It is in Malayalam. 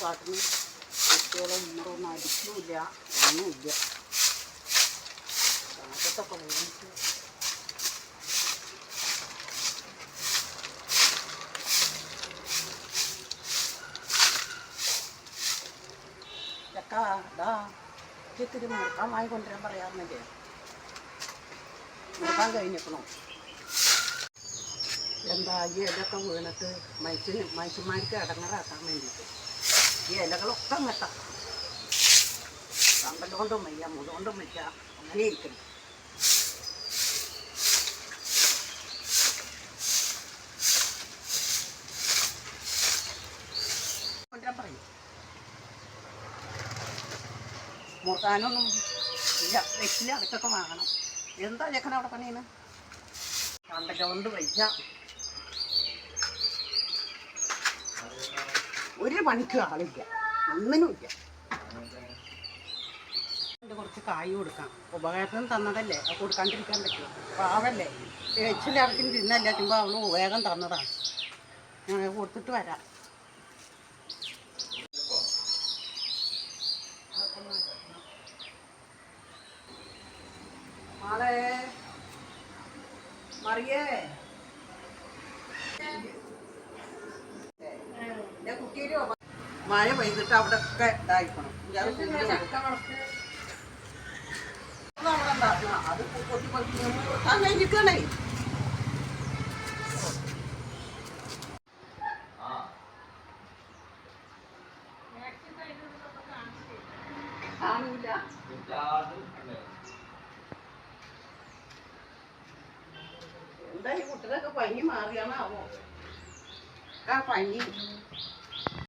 കാട്ടിന് കുട്ടികളും ഉമ്മറൊന്നും അടിക്കില്ല, ഒന്നുമില്ല. കാറ്റത്തൊക്കെ വീണിട്ട് ചക്ക ഇതാ ഇത്തിരി മുറുക്കാൻ വാങ്ങിക്കൊണ്ടിരാൻ പറയാറുന്നില്ലേ? മുറുക്കാൻ കഴിഞ്ഞിരിക്കണോ? എന്താ ഈ ഇലയൊക്കെ വീണിട്ട് മനുഷ്യന്മാർക്ക് അടങ്ങറാക്കാൻ വേണ്ടിയിട്ട് ഈ ഇലകളൊക്കെ അങ്ങട്ടാ. കമ്പലുകൊണ്ടും വയ്യ, മുതുകൊണ്ടും വയ്യ, അങ്ങനെ ഇരിക്കണം. കൊണ്ടുവരാൻ പറയും. മുറുക്കാനൊന്നും ഇല്ല, വെച്ചില്ല, അതൊക്കെ വാങ്ങണം. എന്താ ചെക്കൻ അവിടെ പണിയാണ്? കമ്പലുകൊണ്ട് വയ്യ, ഒരു പണിക്ക് ആളില്ല, ഒന്നിനുമില്ല. കുറച്ച് കായ് കൊടുക്കാം, ഉപകാരത്തിന് തന്നതല്ലേ, അത് കൊടുക്കാണ്ടിരിക്കാൻ പറ്റുമോ? പാവല്ലേ, വെച്ചില്ലാവർക്കും തിന്നല്ല, ചുമ്പോൾ അവള് വേഗം തന്നതാണ്. ഞാൻ കൊടുത്തിട്ട് വരാം. ആളെ മറിയേ, കുട്ടിയിലോ മഴ പെയ്തിട്ട് അവിടെ ഒക്കെ ഇതായിക്കണം. അത് പൊട്ടി പൊട്ടി കഴിഞ്ഞിരിക്കണേ. കാണൂല. എന്താ ഈ കുട്ടികളൊക്കെ പനി മാറിയാണാവോ? പനി